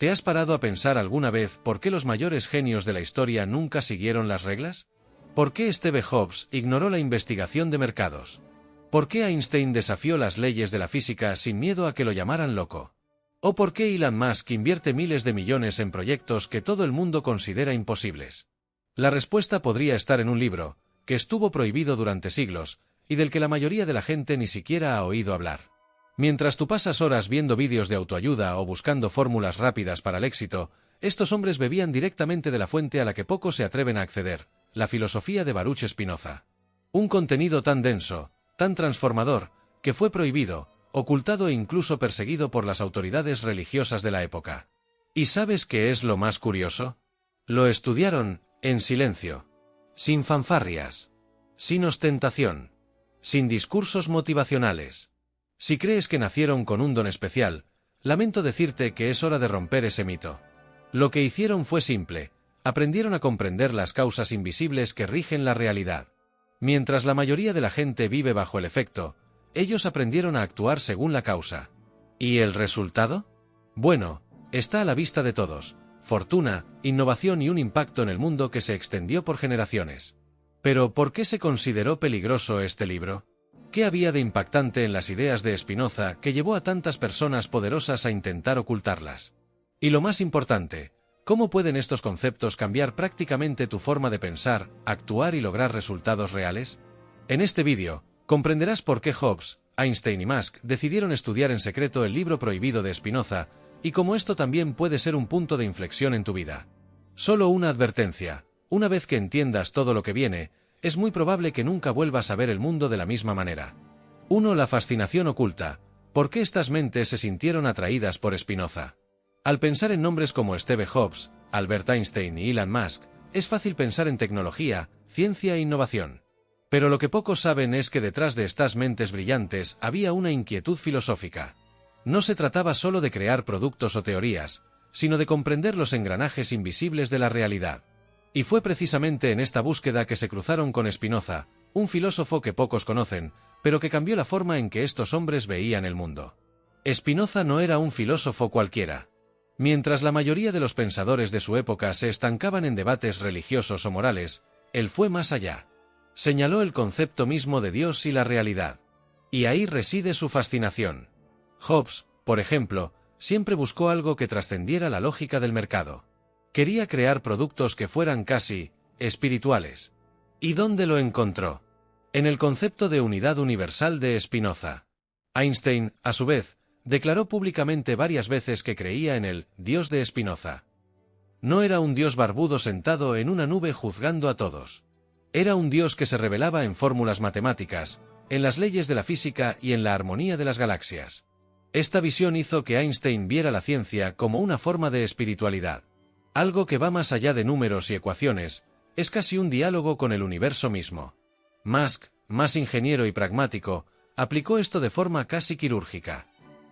¿Te has parado a pensar alguna vez por qué los mayores genios de la historia nunca siguieron las reglas? ¿Por qué Steve Jobs ignoró la investigación de mercados? ¿Por qué Einstein desafió las leyes de la física sin miedo a que lo llamaran loco? ¿O por qué Elon Musk invierte miles de millones en proyectos que todo el mundo considera imposibles? La respuesta podría estar en un libro, que estuvo prohibido durante siglos, y del que la mayoría de la gente ni siquiera ha oído hablar. Mientras tú pasas horas viendo vídeos de autoayuda o buscando fórmulas rápidas para el éxito, estos hombres bebían directamente de la fuente a la que pocos se atreven a acceder, la filosofía de Baruch Spinoza. Un contenido tan denso, tan transformador, que fue prohibido, ocultado e incluso perseguido por las autoridades religiosas de la época. ¿Y sabes qué es lo más curioso? Lo estudiaron, en silencio. Sin fanfarrias. Sin ostentación. Sin discursos motivacionales. Si crees que nacieron con un don especial, lamento decirte que es hora de romper ese mito. Lo que hicieron fue simple, aprendieron a comprender las causas invisibles que rigen la realidad. Mientras la mayoría de la gente vive bajo el efecto, ellos aprendieron a actuar según la causa. ¿Y el resultado? Bueno, está a la vista de todos: fortuna, innovación y un impacto en el mundo que se extendió por generaciones. Pero ¿por qué se consideró peligroso este libro? ¿Qué había de impactante en las ideas de Spinoza que llevó a tantas personas poderosas a intentar ocultarlas? Y lo más importante, ¿cómo pueden estos conceptos cambiar prácticamente tu forma de pensar, actuar y lograr resultados reales? En este vídeo, comprenderás por qué Jobs, Einstein y Musk decidieron estudiar en secreto el libro prohibido de Spinoza, y cómo esto también puede ser un punto de inflexión en tu vida. Solo una advertencia: una vez que entiendas todo lo que viene, es muy probable que nunca vuelvas a ver el mundo de la misma manera. 1. La fascinación oculta. ¿Por qué estas mentes se sintieron atraídas por Spinoza? Al pensar en nombres como Steve Jobs, Albert Einstein y Elon Musk, es fácil pensar en tecnología, ciencia e innovación. Pero lo que pocos saben es que detrás de estas mentes brillantes había una inquietud filosófica. No se trataba solo de crear productos o teorías, sino de comprender los engranajes invisibles de la realidad. Y fue precisamente en esta búsqueda que se cruzaron con Spinoza, un filósofo que pocos conocen, pero que cambió la forma en que estos hombres veían el mundo. Spinoza no era un filósofo cualquiera. Mientras la mayoría de los pensadores de su época se estancaban en debates religiosos o morales, él fue más allá. Señaló el concepto mismo de Dios y la realidad. Y ahí reside su fascinación. Jobs, por ejemplo, siempre buscó algo que trascendiera la lógica del mercado. Quería crear productos que fueran casi espirituales. ¿Y dónde lo encontró? En el concepto de unidad universal de Spinoza. Einstein, a su vez, declaró públicamente varias veces que creía en el Dios de Spinoza. No era un Dios barbudo sentado en una nube juzgando a todos. Era un Dios que se revelaba en fórmulas matemáticas, en las leyes de la física y en la armonía de las galaxias. Esta visión hizo que Einstein viera la ciencia como una forma de espiritualidad. Algo que va más allá de números y ecuaciones, es casi un diálogo con el universo mismo. Musk, más ingeniero y pragmático, aplicó esto de forma casi quirúrgica.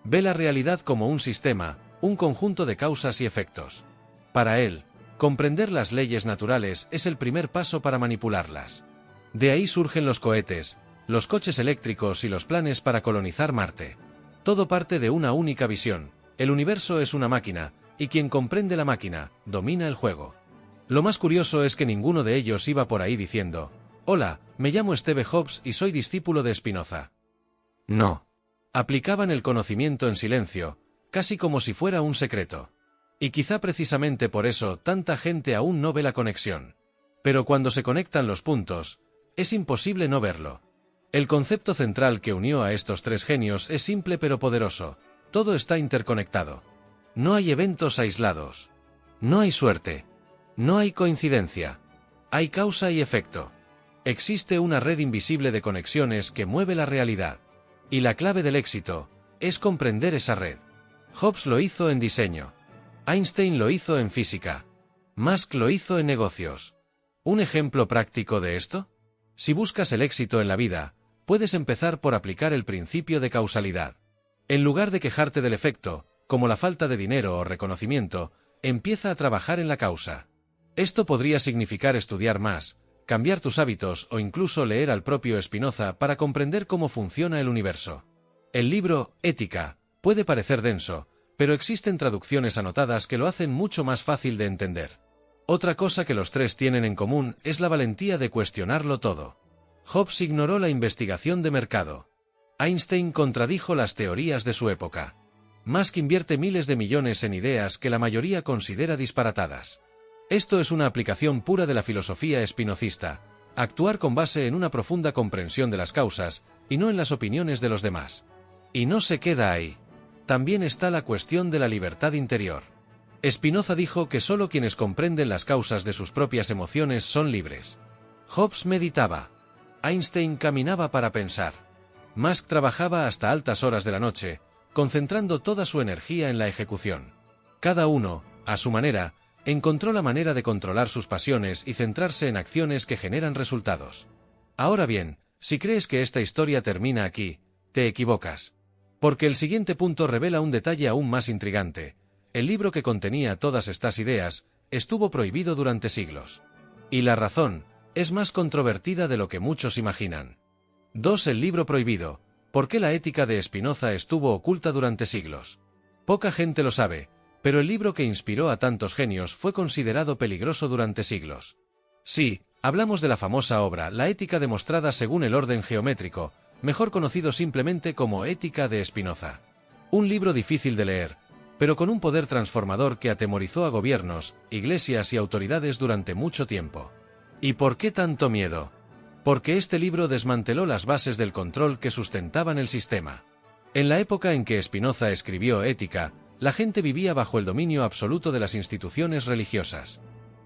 Ve la realidad como un sistema, un conjunto de causas y efectos. Para él, comprender las leyes naturales es el primer paso para manipularlas. De ahí surgen los cohetes, los coches eléctricos y los planes para colonizar Marte. Todo parte de una única visión: el universo es una máquina, y quien comprende la máquina, domina el juego. Lo más curioso es que ninguno de ellos iba por ahí diciendo: «Hola, me llamo Steve Jobs y soy discípulo de Spinoza». No. Aplicaban el conocimiento en silencio, casi como si fuera un secreto. Y quizá precisamente por eso tanta gente aún no ve la conexión. Pero cuando se conectan los puntos, es imposible no verlo. El concepto central que unió a estos tres genios es simple pero poderoso: todo está interconectado. No hay eventos aislados. No hay suerte. No hay coincidencia. Hay causa y efecto. Existe una red invisible de conexiones que mueve la realidad. Y la clave del éxito es comprender esa red. Jobs lo hizo en diseño. Einstein lo hizo en física. Musk lo hizo en negocios. ¿Un ejemplo práctico de esto? Si buscas el éxito en la vida, puedes empezar por aplicar el principio de causalidad. En lugar de quejarte del efecto, como la falta de dinero o reconocimiento, empieza a trabajar en la causa. Esto podría significar estudiar más, cambiar tus hábitos o incluso leer al propio Spinoza para comprender cómo funciona el universo. El libro, Ética, puede parecer denso, pero existen traducciones anotadas que lo hacen mucho más fácil de entender. Otra cosa que los tres tienen en común es la valentía de cuestionarlo todo. Hobbes ignoró la investigación de mercado. Einstein contradijo las teorías de su época. Musk invierte miles de millones en ideas que la mayoría considera disparatadas. Esto es una aplicación pura de la filosofía espinocista, actuar con base en una profunda comprensión de las causas, y no en las opiniones de los demás. Y no se queda ahí. También está la cuestión de la libertad interior. Spinoza dijo que solo quienes comprenden las causas de sus propias emociones son libres. Hobbes meditaba. Einstein caminaba para pensar. Musk trabajaba hasta altas horas de la noche, concentrando toda su energía en la ejecución. Cada uno, a su manera, encontró la manera de controlar sus pasiones y centrarse en acciones que generan resultados. Ahora bien, si crees que esta historia termina aquí, te equivocas. Porque el siguiente punto revela un detalle aún más intrigante. El libro que contenía todas estas ideas estuvo prohibido durante siglos. Y la razón es más controvertida de lo que muchos imaginan. 2. El libro prohibido. ¿Por qué la ética de Spinoza estuvo oculta durante siglos? Poca gente lo sabe, pero el libro que inspiró a tantos genios fue considerado peligroso durante siglos. Sí, hablamos de la famosa obra La ética demostrada según el orden geométrico, mejor conocido simplemente como Ética de Spinoza. Un libro difícil de leer, pero con un poder transformador que atemorizó a gobiernos, iglesias y autoridades durante mucho tiempo. ¿Y por qué tanto miedo? Porque este libro desmanteló las bases del control que sustentaban el sistema. En la época en que Spinoza escribió Ética, la gente vivía bajo el dominio absoluto de las instituciones religiosas.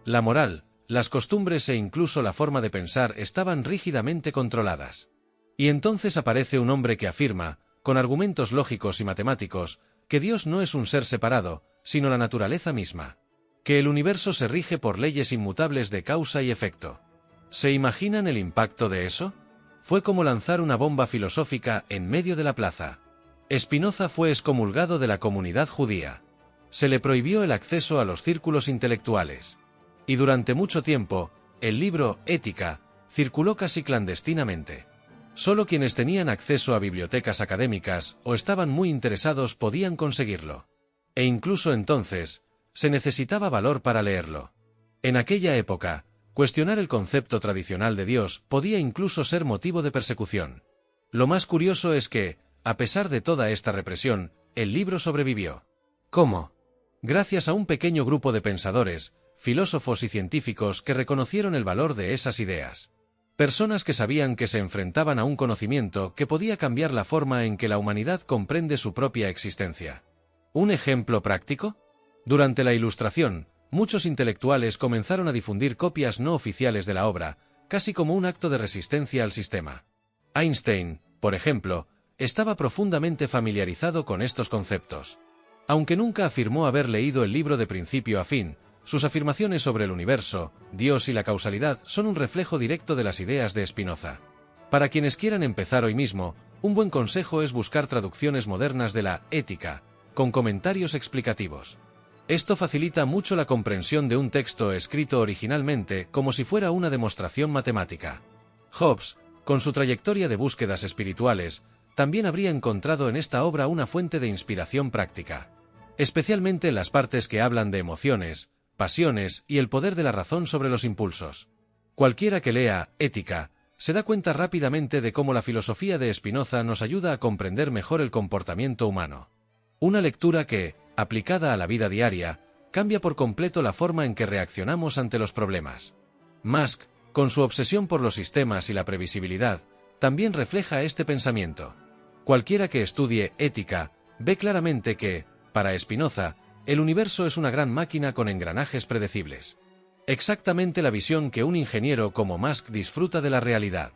La moral, las costumbres e incluso la forma de pensar estaban rígidamente controladas. Y entonces aparece un hombre que afirma, con argumentos lógicos y matemáticos, que Dios no es un ser separado, sino la naturaleza misma. Que el universo se rige por leyes inmutables de causa y efecto. ¿Se imaginan el impacto de eso? Fue como lanzar una bomba filosófica en medio de la plaza. Spinoza fue excomulgado de la comunidad judía. Se le prohibió el acceso a los círculos intelectuales. Y durante mucho tiempo, el libro Ética circuló casi clandestinamente. Solo quienes tenían acceso a bibliotecas académicas o estaban muy interesados podían conseguirlo. E incluso entonces, se necesitaba valor para leerlo. En aquella época, cuestionar el concepto tradicional de Dios podía incluso ser motivo de persecución. Lo más curioso es que, a pesar de toda esta represión, el libro sobrevivió. ¿Cómo? Gracias a un pequeño grupo de pensadores, filósofos y científicos que reconocieron el valor de esas ideas. Personas que sabían que se enfrentaban a un conocimiento que podía cambiar la forma en que la humanidad comprende su propia existencia. ¿Un ejemplo práctico? Durante la Ilustración, muchos intelectuales comenzaron a difundir copias no oficiales de la obra, casi como un acto de resistencia al sistema. Einstein, por ejemplo, estaba profundamente familiarizado con estos conceptos. Aunque nunca afirmó haber leído el libro de principio a fin, sus afirmaciones sobre el universo, Dios y la causalidad son un reflejo directo de las ideas de Spinoza. Para quienes quieran empezar hoy mismo, un buen consejo es buscar traducciones modernas de la Ética, con comentarios explicativos. Esto facilita mucho la comprensión de un texto escrito originalmente como si fuera una demostración matemática. Hobbes, con su trayectoria de búsquedas espirituales, también habría encontrado en esta obra una fuente de inspiración práctica. Especialmente en las partes que hablan de emociones, pasiones y el poder de la razón sobre los impulsos. Cualquiera que lea Ética se da cuenta rápidamente de cómo la filosofía de Spinoza nos ayuda a comprender mejor el comportamiento humano. Una lectura que, aplicada a la vida diaria, cambia por completo la forma en que reaccionamos ante los problemas. Musk, con su obsesión por los sistemas y la previsibilidad, también refleja este pensamiento. Cualquiera que estudie Ética ve claramente que, para Spinoza, el universo es una gran máquina con engranajes predecibles. Exactamente la visión que un ingeniero como Musk disfruta de la realidad.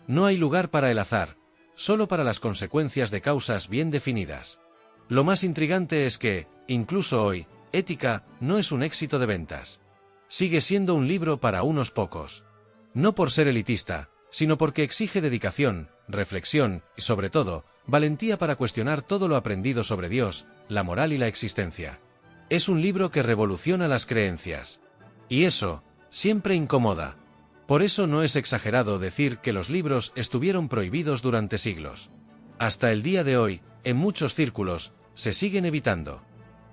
No hay lugar para el azar, solo para las consecuencias de causas bien definidas. Lo más intrigante es que, incluso hoy, Ética no es un éxito de ventas. Sigue siendo un libro para unos pocos. No por ser elitista, sino porque exige dedicación, reflexión y, sobre todo, valentía para cuestionar todo lo aprendido sobre Dios, la moral y la existencia. Es un libro que revoluciona las creencias. Y eso, siempre incomoda. Por eso no es exagerado decir que los libros estuvieron prohibidos durante siglos. Hasta el día de hoy, en muchos círculos, se siguen evitando.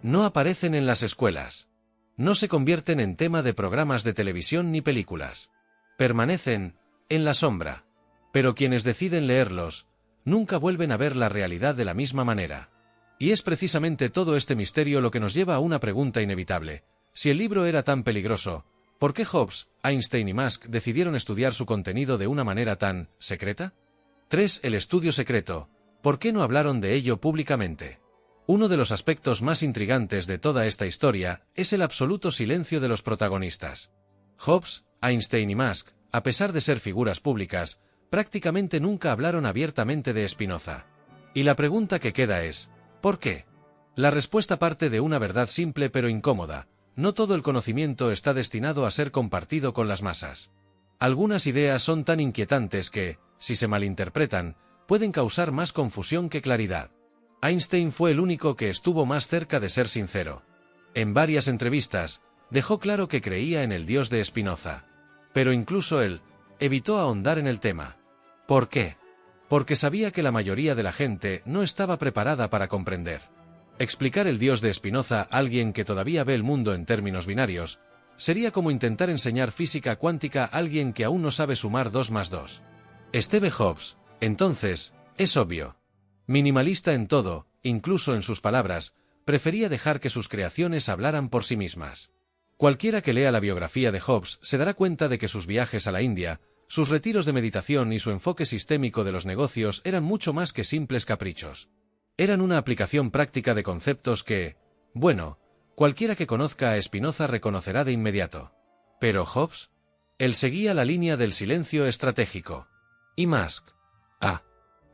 No aparecen en las escuelas. No se convierten en tema de programas de televisión ni películas. Permanecen en la sombra. Pero quienes deciden leerlos, nunca vuelven a ver la realidad de la misma manera. Y es precisamente todo este misterio lo que nos lleva a una pregunta inevitable. Si el libro era tan peligroso, ¿por qué Hobbes, Einstein y Musk decidieron estudiar su contenido de una manera tan secreta? 3. El estudio secreto. ¿Por qué no hablaron de ello públicamente? Uno de los aspectos más intrigantes de toda esta historia es el absoluto silencio de los protagonistas. Hobbes, Einstein y Musk, a pesar de ser figuras públicas, prácticamente nunca hablaron abiertamente de Spinoza. Y la pregunta que queda es, ¿por qué? La respuesta parte de una verdad simple pero incómoda: no todo el conocimiento está destinado a ser compartido con las masas. Algunas ideas son tan inquietantes que, si se malinterpretan, pueden causar más confusión que claridad. Einstein fue el único que estuvo más cerca de ser sincero. En varias entrevistas, dejó claro que creía en el Dios de Spinoza. Pero incluso él evitó ahondar en el tema. ¿Por qué? Porque sabía que la mayoría de la gente no estaba preparada para comprender. Explicar el Dios de Spinoza a alguien que todavía ve el mundo en términos binarios sería como intentar enseñar física cuántica a alguien que aún no sabe sumar 2 más 2. Steve Jobs, entonces, es obvio. Minimalista en todo, incluso en sus palabras, prefería dejar que sus creaciones hablaran por sí mismas. Cualquiera que lea la biografía de Jobs se dará cuenta de que sus viajes a la India, sus retiros de meditación y su enfoque sistémico de los negocios eran mucho más que simples caprichos. Eran una aplicación práctica de conceptos que, bueno, cualquiera que conozca a Spinoza reconocerá de inmediato. Pero Hobbes, él seguía la línea del silencio estratégico. ¿Y Musk?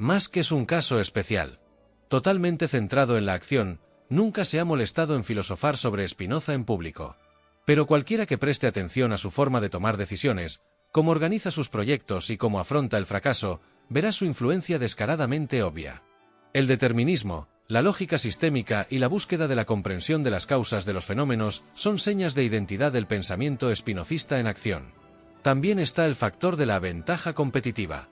Musk es un caso especial. Totalmente centrado en la acción, nunca se ha molestado en filosofar sobre Spinoza en público. Pero cualquiera que preste atención a su forma de tomar decisiones, cómo organiza sus proyectos y cómo afronta el fracaso, verá su influencia descaradamente obvia. El determinismo, la lógica sistémica y la búsqueda de la comprensión de las causas de los fenómenos son señas de identidad del pensamiento espinocista en acción. También está el factor de la ventaja competitiva.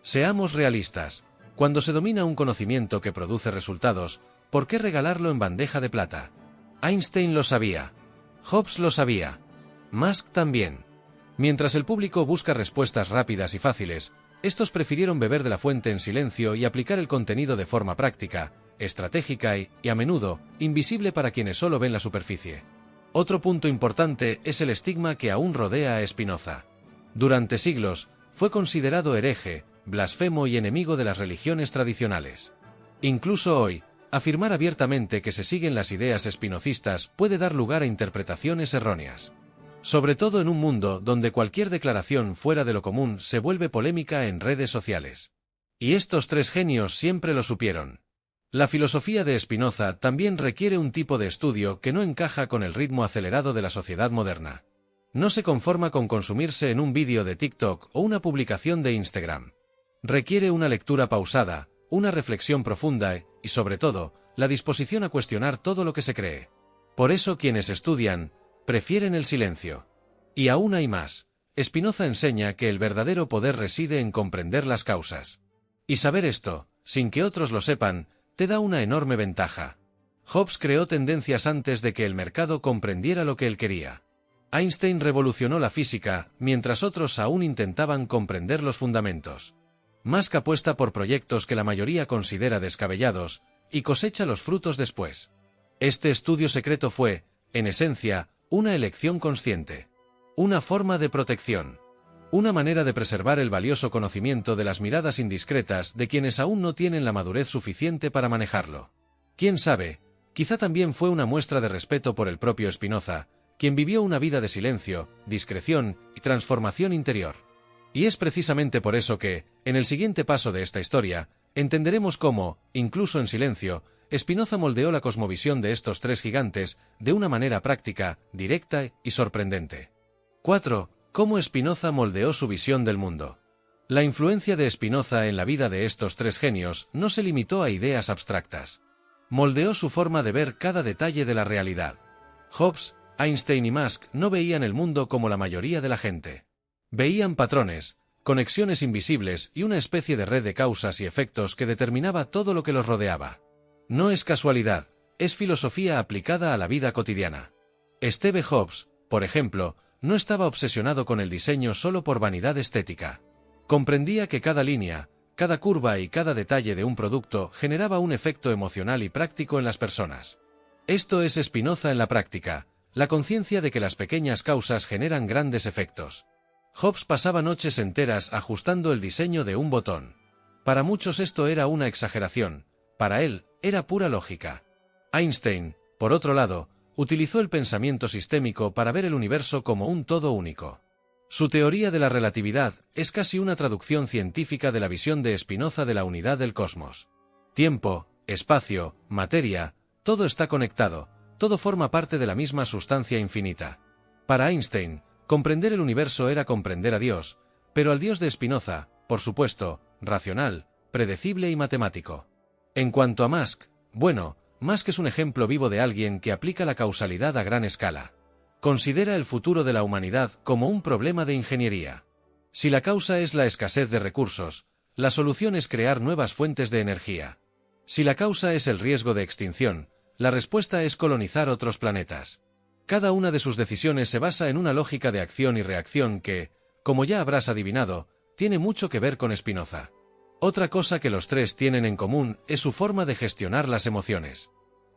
Seamos realistas. Cuando se domina un conocimiento que produce resultados, ¿por qué regalarlo en bandeja de plata? Einstein lo sabía. Hobbes lo sabía. Musk también. Mientras el público busca respuestas rápidas y fáciles, estos prefirieron beber de la fuente en silencio y aplicar el contenido de forma práctica, estratégica y, a menudo, invisible para quienes solo ven la superficie. Otro punto importante es el estigma que aún rodea a Spinoza. Durante siglos, fue considerado hereje, blasfemo y enemigo de las religiones tradicionales. Incluso hoy, afirmar abiertamente que se siguen las ideas espinocistas puede dar lugar a interpretaciones erróneas. Sobre todo en un mundo donde cualquier declaración fuera de lo común se vuelve polémica en redes sociales. Y estos 3 genios siempre lo supieron. La filosofía de Spinoza también requiere un tipo de estudio que no encaja con el ritmo acelerado de la sociedad moderna. No se conforma con consumirse en un vídeo de TikTok o una publicación de Instagram. Requiere una lectura pausada, una reflexión profunda y, sobre todo, la disposición a cuestionar todo lo que se cree. Por eso quienes estudian, prefieren el silencio. Y aún hay más. Spinoza enseña que el verdadero poder reside en comprender las causas. Y saber esto, sin que otros lo sepan, te da una enorme ventaja. Hobbes creó tendencias antes de que el mercado comprendiera lo que él quería. Einstein revolucionó la física, mientras otros aún intentaban comprender los fundamentos. Musk apuesta por proyectos que la mayoría considera descabellados, y cosecha los frutos después. Este estudio secreto fue, en esencia, una elección consciente. Una forma de protección. Una manera de preservar el valioso conocimiento de las miradas indiscretas de quienes aún no tienen la madurez suficiente para manejarlo. ¿Quién sabe? Quizá también fue una muestra de respeto por el propio Spinoza, quien vivió una vida de silencio, discreción y transformación interior. Y es precisamente por eso que, en el siguiente paso de esta historia, entenderemos cómo, incluso en silencio, Spinoza moldeó la cosmovisión de estos 3 gigantes de una manera práctica, directa y sorprendente. 4. ¿Cómo Spinoza moldeó su visión del mundo? La influencia de Spinoza en la vida de estos 3 genios no se limitó a ideas abstractas. Moldeó su forma de ver cada detalle de la realidad. Hobbes, Einstein y Musk no veían el mundo como la mayoría de la gente. Veían patrones, conexiones invisibles y una especie de red de causas y efectos que determinaba todo lo que los rodeaba. No es casualidad, es filosofía aplicada a la vida cotidiana. Steve Jobs, por ejemplo, no estaba obsesionado con el diseño solo por vanidad estética. Comprendía que cada línea, cada curva y cada detalle de un producto generaba un efecto emocional y práctico en las personas. Esto es Spinoza en la práctica, la conciencia de que las pequeñas causas generan grandes efectos. Jobs pasaba noches enteras ajustando el diseño de un botón. Para muchos esto era una exageración, para él, era pura lógica. Einstein, por otro lado, utilizó el pensamiento sistémico para ver el universo como un todo único. Su teoría de la relatividad es casi una traducción científica de la visión de Spinoza de la unidad del cosmos. Tiempo, espacio, materia, todo está conectado, todo forma parte de la misma sustancia infinita. Para Einstein, comprender el universo era comprender a Dios, pero al Dios de Spinoza, por supuesto, racional, predecible y matemático. En cuanto a Musk, bueno, Musk es un ejemplo vivo de alguien que aplica la causalidad a gran escala. Considera el futuro de la humanidad como un problema de ingeniería. Si la causa es la escasez de recursos, la solución es crear nuevas fuentes de energía. Si la causa es el riesgo de extinción, la respuesta es colonizar otros planetas. Cada una de sus decisiones se basa en una lógica de acción y reacción que, como ya habrás adivinado, tiene mucho que ver con Spinoza. Otra cosa que los tres tienen en común es su forma de gestionar las emociones.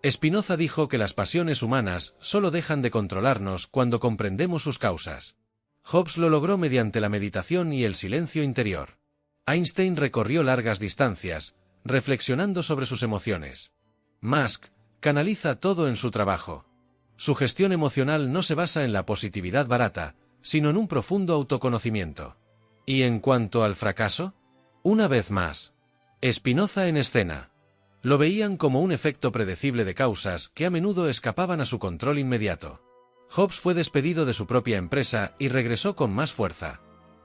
Spinoza dijo que las pasiones humanas solo dejan de controlarnos cuando comprendemos sus causas. Hobbes lo logró mediante la meditación y el silencio interior. Einstein recorrió largas distancias, reflexionando sobre sus emociones. Musk canaliza todo en su trabajo. Su gestión emocional no se basa en la positividad barata, sino en un profundo autoconocimiento. ¿Y en cuanto al fracaso? Una vez más, Spinoza en escena. Lo veían como un efecto predecible de causas que a menudo escapaban a su control inmediato. Hobbes fue despedido de su propia empresa y regresó con más fuerza.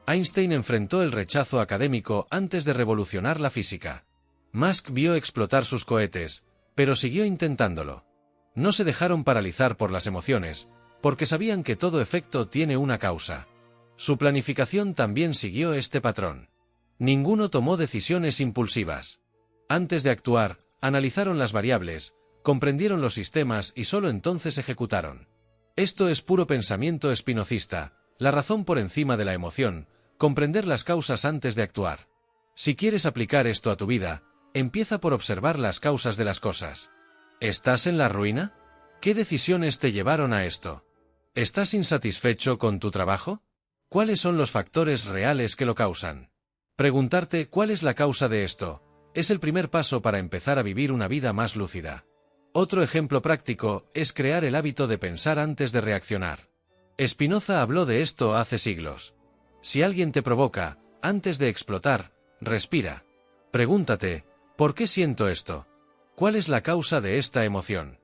Einstein enfrentó el rechazo académico antes de revolucionar la física. Musk vio explotar sus cohetes, pero siguió intentándolo. No se dejaron paralizar por las emociones, porque sabían que todo efecto tiene una causa. Su planificación también siguió este patrón. Ninguno tomó decisiones impulsivas. Antes de actuar, analizaron las variables, comprendieron los sistemas y solo entonces ejecutaron. Esto es puro pensamiento espinocista, la razón por encima de la emoción, comprender las causas antes de actuar. Si quieres aplicar esto a tu vida, empieza por observar las causas de las cosas. ¿Estás en la ruina? ¿Qué decisiones te llevaron a esto? ¿Estás insatisfecho con tu trabajo? ¿Cuáles son los factores reales que lo causan? Preguntarte ¿cuál es la causa de esto? Es el primer paso para empezar a vivir una vida más lúcida. Otro ejemplo práctico es crear el hábito de pensar antes de reaccionar. Spinoza habló de esto hace siglos. Si alguien te provoca, antes de explotar, respira. Pregúntate, ¿por qué siento esto? ¿Cuál es la causa de esta emoción?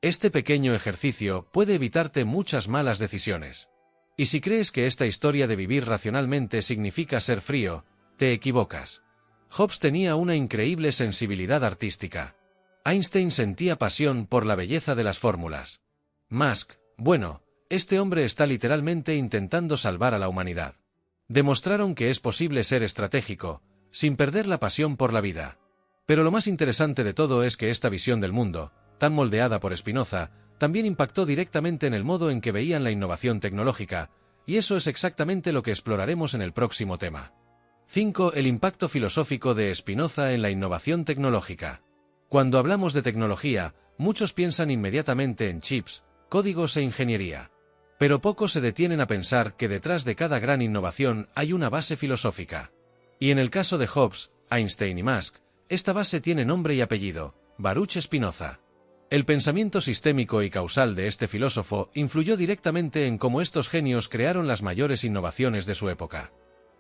Este pequeño ejercicio puede evitarte muchas malas decisiones. Y si crees que esta historia de vivir racionalmente significa ser frío, te equivocas. Hobbes tenía una increíble sensibilidad artística. Einstein sentía pasión por la belleza de las fórmulas. Musk, bueno, este hombre está literalmente intentando salvar a la humanidad. Demostraron que es posible ser estratégico, sin perder la pasión por la vida. Pero lo más interesante de todo es que esta visión del mundo, tan moldeada por Spinoza, también impactó directamente en el modo en que veían la innovación tecnológica, y eso es exactamente lo que exploraremos en el próximo tema. 5. El impacto filosófico de Spinoza en la innovación tecnológica. Cuando hablamos de tecnología, muchos piensan inmediatamente en chips, códigos e ingeniería. Pero pocos se detienen a pensar que detrás de cada gran innovación hay una base filosófica. Y en el caso de Hobbes, Einstein y Musk, esta base tiene nombre y apellido, Baruch Spinoza. El pensamiento sistémico y causal de este filósofo influyó directamente en cómo estos genios crearon las mayores innovaciones de su época.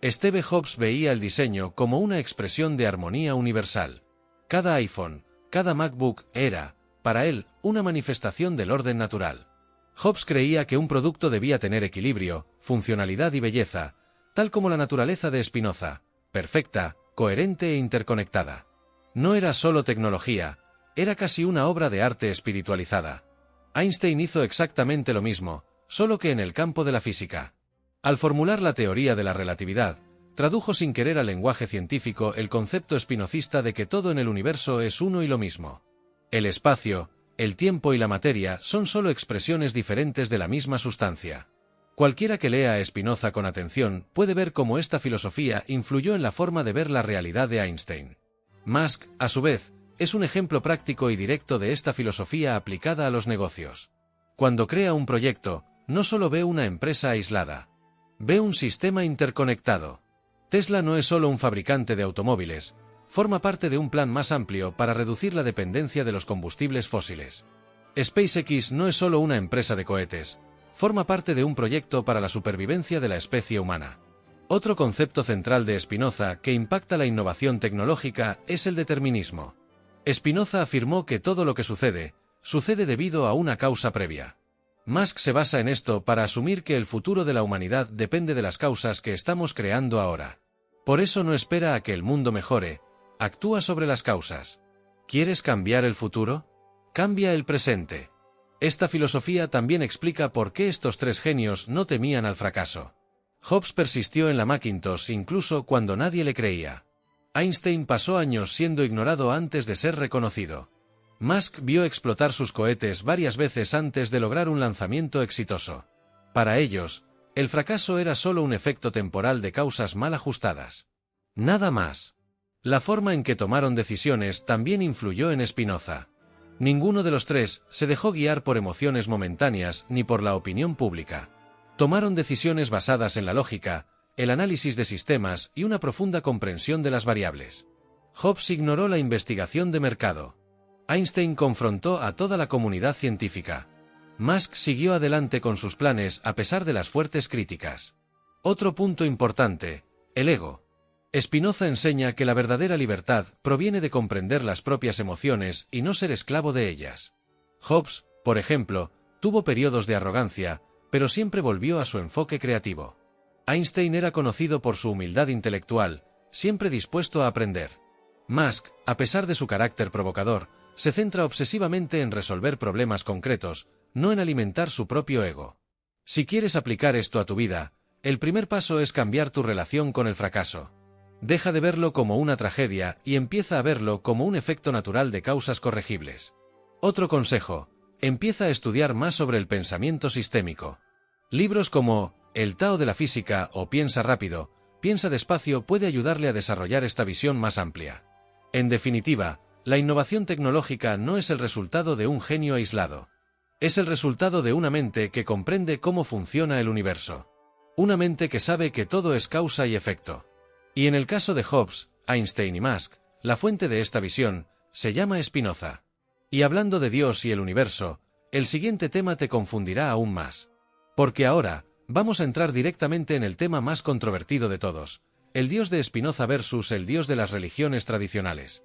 Steve Jobs veía el diseño como una expresión de armonía universal. Cada iPhone, cada MacBook era, para él, una manifestación del orden natural. Jobs creía que un producto debía tener equilibrio, funcionalidad y belleza, tal como la naturaleza de Spinoza, perfecta, coherente e interconectada. No era solo tecnología, era casi una obra de arte espiritualizada. Einstein hizo exactamente lo mismo, solo que en el campo de la física. Al formular la teoría de la relatividad, tradujo sin querer al lenguaje científico el concepto spinozista de que todo en el universo es uno y lo mismo. El espacio, el tiempo y la materia son solo expresiones diferentes de la misma sustancia. Cualquiera que lea a Spinoza con atención puede ver cómo esta filosofía influyó en la forma de ver la realidad de Einstein. Musk, a su vez, es un ejemplo práctico y directo de esta filosofía aplicada a los negocios. Cuando crea un proyecto, no solo ve una empresa aislada. Ve un sistema interconectado. Tesla no es solo un fabricante de automóviles, forma parte de un plan más amplio para reducir la dependencia de los combustibles fósiles. SpaceX no es solo una empresa de cohetes, forma parte de un proyecto para la supervivencia de la especie humana. Otro concepto central de Spinoza que impacta la innovación tecnológica es el determinismo. Spinoza afirmó que todo lo que sucede, sucede debido a una causa previa. Musk se basa en esto para asumir que el futuro de la humanidad depende de las causas que estamos creando ahora. Por eso no espera a que el mundo mejore, actúa sobre las causas. ¿Quieres cambiar el futuro? Cambia el presente. Esta filosofía también explica por qué estos tres genios no temían al fracaso. Jobs persistió en la Macintosh incluso cuando nadie le creía. Einstein pasó años siendo ignorado antes de ser reconocido. Musk vio explotar sus cohetes varias veces antes de lograr un lanzamiento exitoso. Para ellos, el fracaso era solo un efecto temporal de causas mal ajustadas. Nada más. La forma en que tomaron decisiones también influyó en Spinoza. Ninguno de los tres se dejó guiar por emociones momentáneas ni por la opinión pública. Tomaron decisiones basadas en la lógica, el análisis de sistemas y una profunda comprensión de las variables. Jobs ignoró la investigación de mercado. Einstein confrontó a toda la comunidad científica. Musk siguió adelante con sus planes a pesar de las fuertes críticas. Otro punto importante, el ego. Spinoza enseña que la verdadera libertad proviene de comprender las propias emociones y no ser esclavo de ellas. Jobs, por ejemplo, tuvo periodos de arrogancia, pero siempre volvió a su enfoque creativo. Einstein era conocido por su humildad intelectual, siempre dispuesto a aprender. Musk, a pesar de su carácter provocador, se centra obsesivamente en resolver problemas concretos, no en alimentar su propio ego. Si quieres aplicar esto a tu vida, el primer paso es cambiar tu relación con el fracaso. Deja de verlo como una tragedia y empieza a verlo como un efecto natural de causas corregibles. Otro consejo, empieza a estudiar más sobre el pensamiento sistémico. Libros como El Tao de la Física o Piensa rápido, piensa despacio puede ayudarle a desarrollar esta visión más amplia. En definitiva, la innovación tecnológica no es el resultado de un genio aislado. Es el resultado de una mente que comprende cómo funciona el universo. Una mente que sabe que todo es causa y efecto. Y en el caso de Jobs, Einstein y Musk, la fuente de esta visión se llama Spinoza. Y hablando de Dios y el universo, el siguiente tema te confundirá aún más. Porque ahora, vamos a entrar directamente en el tema más controvertido de todos, el Dios de Spinoza versus el Dios de las religiones tradicionales.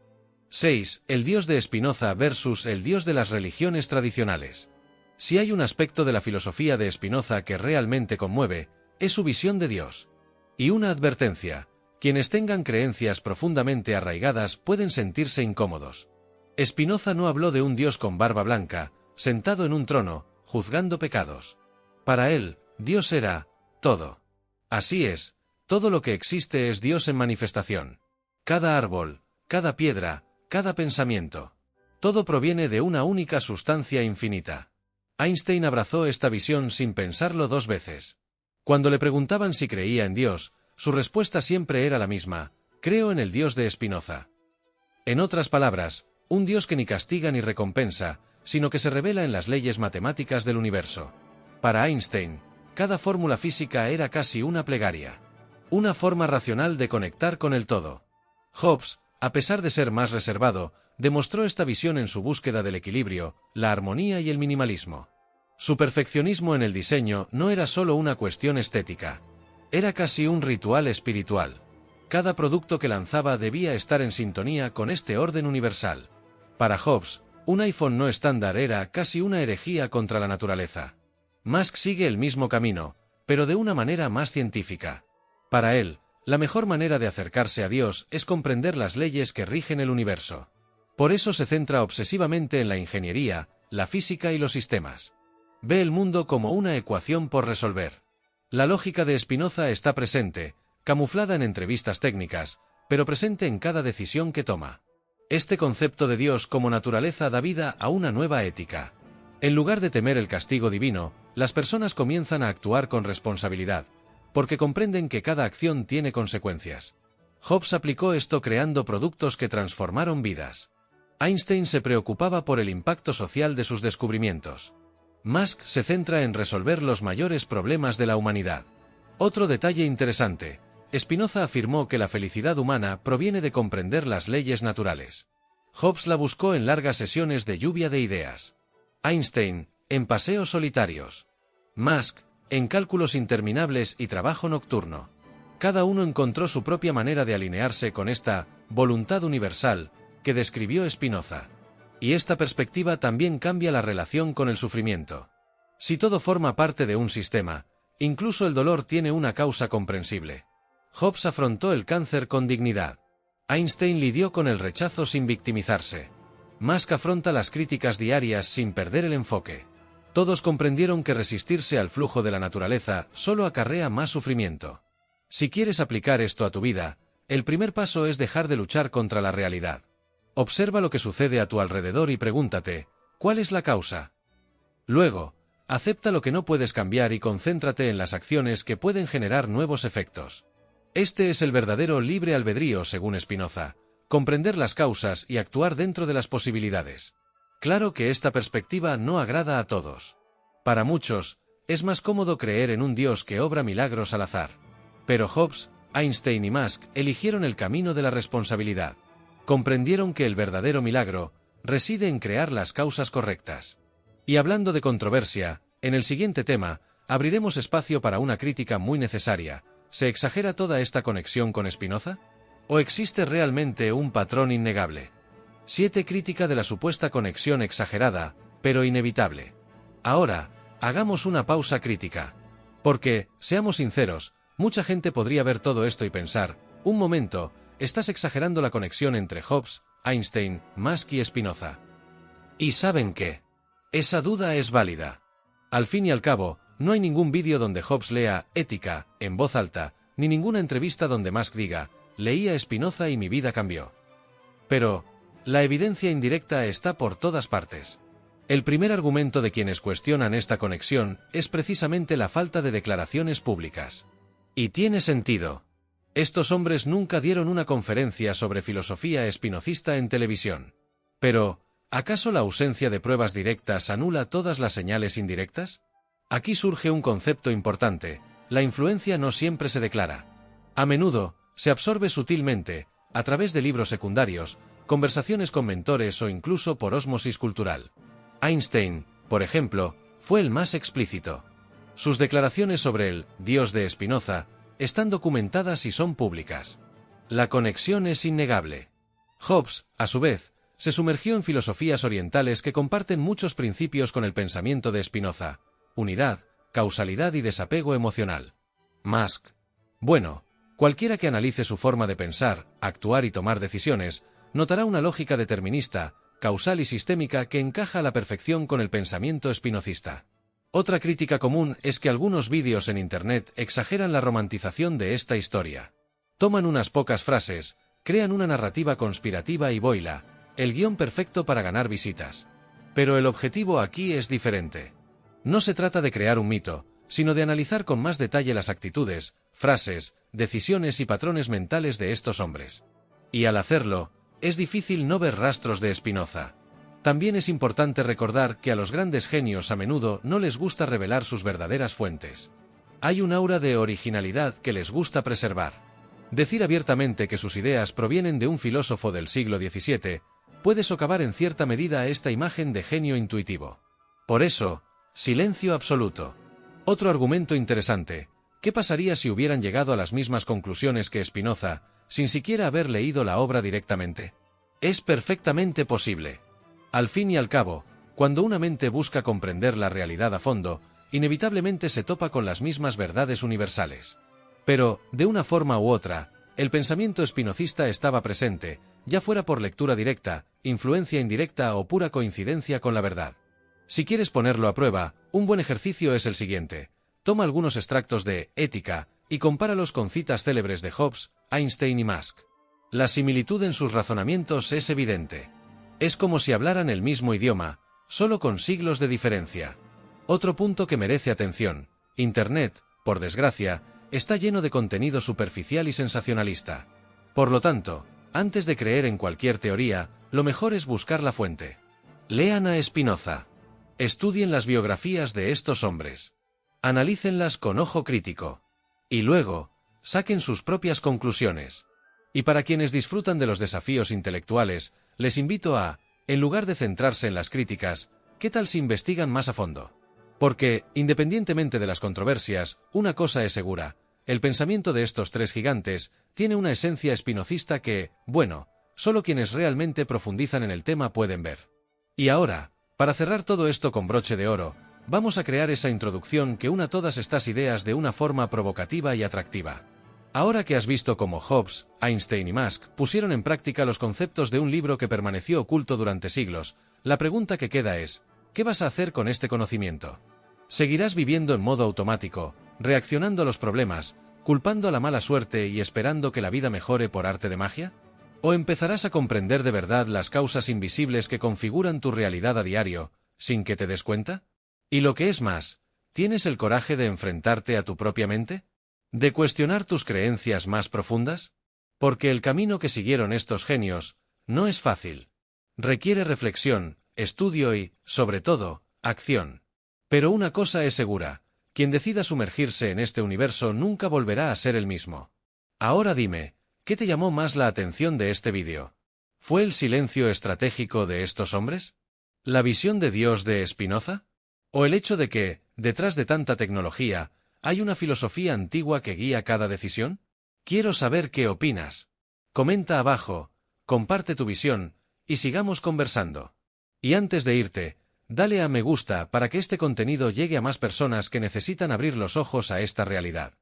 6. El Dios de Spinoza versus el Dios de las religiones tradicionales. Si hay un aspecto de la filosofía de Spinoza que realmente conmueve, es su visión de Dios. Y una advertencia, quienes tengan creencias profundamente arraigadas pueden sentirse incómodos. Spinoza no habló de un Dios con barba blanca, sentado en un trono, juzgando pecados. Para él, Dios era todo. Así es, todo lo que existe es Dios en manifestación. Cada árbol, cada piedra, cada pensamiento. Todo proviene de una única sustancia infinita. Einstein abrazó esta visión sin pensarlo dos veces. Cuando le preguntaban si creía en Dios, su respuesta siempre era la misma: creo en el Dios de Spinoza. En otras palabras, un Dios que ni castiga ni recompensa, sino que se revela en las leyes matemáticas del universo. Para Einstein, cada fórmula física era casi una plegaria. Una forma racional de conectar con el todo. Jobs, a pesar de ser más reservado, demostró esta visión en su búsqueda del equilibrio, la armonía y el minimalismo. Su perfeccionismo en el diseño no era solo una cuestión estética. Era casi un ritual espiritual. Cada producto que lanzaba debía estar en sintonía con este orden universal. Para Jobs, un iPhone no estándar era casi una herejía contra la naturaleza. Musk sigue el mismo camino, pero de una manera más científica. Para él, la mejor manera de acercarse a Dios es comprender las leyes que rigen el universo. Por eso se centra obsesivamente en la ingeniería, la física y los sistemas. Ve el mundo como una ecuación por resolver. La lógica de Spinoza está presente, camuflada en entrevistas técnicas, pero presente en cada decisión que toma. Este concepto de Dios como naturaleza da vida a una nueva ética. En lugar de temer el castigo divino, las personas comienzan a actuar con responsabilidad, porque comprenden que cada acción tiene consecuencias. Hobbes aplicó esto creando productos que transformaron vidas. Einstein se preocupaba por el impacto social de sus descubrimientos. Musk se centra en resolver los mayores problemas de la humanidad. Otro detalle interesante: Spinoza afirmó que la felicidad humana proviene de comprender las leyes naturales. Hobbes la buscó en largas sesiones de lluvia de ideas. Einstein, en paseos solitarios. Musk, en cálculos interminables y trabajo nocturno. Cada uno encontró su propia manera de alinearse con esta voluntad universal que describió Spinoza. Y esta perspectiva también cambia la relación con el sufrimiento. Si todo forma parte de un sistema, incluso el dolor tiene una causa comprensible. Hobbes afrontó el cáncer con dignidad. Einstein lidió con el rechazo sin victimizarse. Musk afronta las críticas diarias sin perder el enfoque. Todos comprendieron que resistirse al flujo de la naturaleza solo acarrea más sufrimiento. Si quieres aplicar esto a tu vida, el primer paso es dejar de luchar contra la realidad. Observa lo que sucede a tu alrededor y pregúntate, ¿cuál es la causa? Luego, acepta lo que no puedes cambiar y concéntrate en las acciones que pueden generar nuevos efectos. Este es el verdadero libre albedrío según Spinoza: comprender las causas y actuar dentro de las posibilidades. Claro que esta perspectiva no agrada a todos. Para muchos, es más cómodo creer en un Dios que obra milagros al azar. Pero Hobbes, Einstein y Musk eligieron el camino de la responsabilidad. Comprendieron que el verdadero milagro reside en crear las causas correctas. Y hablando de controversia, en el siguiente tema, abriremos espacio para una crítica muy necesaria. ¿Se exagera toda esta conexión con Spinoza? ¿O existe realmente un patrón innegable? 7. Crítica de la supuesta conexión exagerada, pero inevitable. Ahora, hagamos una pausa crítica. Porque, seamos sinceros, mucha gente podría ver todo esto y pensar: un momento, estás exagerando la conexión entre Hobbes, Einstein, Musk y Spinoza. ¿Y saben qué? Esa duda es válida. Al fin y al cabo, no hay ningún vídeo donde Hobbes lea Ética en voz alta, ni ninguna entrevista donde Musk diga: leí a Spinoza y mi vida cambió. Pero, la evidencia indirecta está por todas partes. El primer argumento de quienes cuestionan esta conexión es precisamente la falta de declaraciones públicas. Y tiene sentido. Estos hombres nunca dieron una conferencia sobre filosofía espinocista en televisión. Pero, ¿acaso la ausencia de pruebas directas anula todas las señales indirectas? Aquí surge un concepto importante: la influencia no siempre se declara. A menudo, se absorbe sutilmente, a través de libros secundarios, conversaciones con mentores o incluso por ósmosis cultural. Einstein, por ejemplo, fue el más explícito. Sus declaraciones sobre el Dios de Spinoza están documentadas y son públicas. La conexión es innegable. Hobbes, a su vez, se sumergió en filosofías orientales que comparten muchos principios con el pensamiento de Spinoza: unidad, causalidad y desapego emocional. Musk. Bueno, cualquiera que analice su forma de pensar, actuar y tomar decisiones, notará una lógica determinista, causal y sistémica que encaja a la perfección con el pensamiento spinocista. Otra crítica común es que algunos vídeos en Internet exageran la romantización de esta historia. Toman unas pocas frases, crean una narrativa conspirativa y boila, el guión perfecto para ganar visitas. Pero el objetivo aquí es diferente. No se trata de crear un mito, sino de analizar con más detalle las actitudes, frases, decisiones y patrones mentales de estos hombres. Y al hacerlo, es difícil no ver rastros de Spinoza. También es importante recordar que a los grandes genios a menudo no les gusta revelar sus verdaderas fuentes. Hay un aura de originalidad que les gusta preservar. Decir abiertamente que sus ideas provienen de un filósofo del siglo XVII puede socavar en cierta medida esta imagen de genio intuitivo. Por eso, silencio absoluto. Otro argumento interesante: ¿qué pasaría si hubieran llegado a las mismas conclusiones que Spinoza, sin siquiera haber leído la obra directamente? Es perfectamente posible. Al fin y al cabo, cuando una mente busca comprender la realidad a fondo, inevitablemente se topa con las mismas verdades universales. Pero, de una forma u otra, el pensamiento spinocista estaba presente, ya fuera por lectura directa, influencia indirecta o pura coincidencia con la verdad. Si quieres ponerlo a prueba, un buen ejercicio es el siguiente: toma algunos extractos de Ética y compáralos con citas célebres de Hobbes, Einstein y Musk. La similitud en sus razonamientos es evidente. Es como si hablaran el mismo idioma, solo con siglos de diferencia. Otro punto que merece atención: Internet, por desgracia, está lleno de contenido superficial y sensacionalista. Por lo tanto, antes de creer en cualquier teoría, lo mejor es buscar la fuente. Lean a Spinoza. Estudien las biografías de estos hombres. Analícenlas con ojo crítico. Y luego, saquen sus propias conclusiones. Y para quienes disfrutan de los desafíos intelectuales, les invito a, en lugar de centrarse en las críticas, ¿qué tal si investigan más a fondo? Porque, independientemente de las controversias, una cosa es segura: el pensamiento de estos tres gigantes tiene una esencia espinocista que, bueno, solo quienes realmente profundizan en el tema pueden ver. Y ahora, para cerrar todo esto con broche de oro, vamos a crear esa introducción que una todas estas ideas de una forma provocativa y atractiva. Ahora que has visto cómo Hobbes, Einstein y Musk pusieron en práctica los conceptos de un libro que permaneció oculto durante siglos, la pregunta que queda es: ¿qué vas a hacer con este conocimiento? ¿Seguirás viviendo en modo automático, reaccionando a los problemas, culpando a la mala suerte y esperando que la vida mejore por arte de magia? ¿O empezarás a comprender de verdad las causas invisibles que configuran tu realidad a diario, sin que te des cuenta? Y lo que es más, ¿tienes el coraje de enfrentarte a tu propia mente? ¿De cuestionar tus creencias más profundas? Porque el camino que siguieron estos genios no es fácil. Requiere reflexión, estudio y, sobre todo, acción. Pero una cosa es segura: quien decida sumergirse en este universo nunca volverá a ser el mismo. Ahora dime, ¿qué te llamó más la atención de este vídeo? ¿Fue el silencio estratégico de estos hombres? ¿La visión de Dios de Spinoza? ¿O el hecho de que, detrás de tanta tecnología, hay una filosofía antigua que guía cada decisión? Quiero saber qué opinas. Comenta abajo, comparte tu visión, y sigamos conversando. Y antes de irte, dale a me gusta para que este contenido llegue a más personas que necesitan abrir los ojos a esta realidad.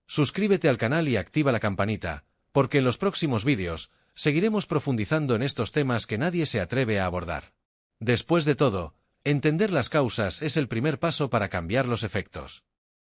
Suscríbete al canal y activa la campanita, porque en los próximos vídeos, seguiremos profundizando en estos temas que nadie se atreve a abordar. Después de todo, entender las causas es el primer paso para cambiar los efectos.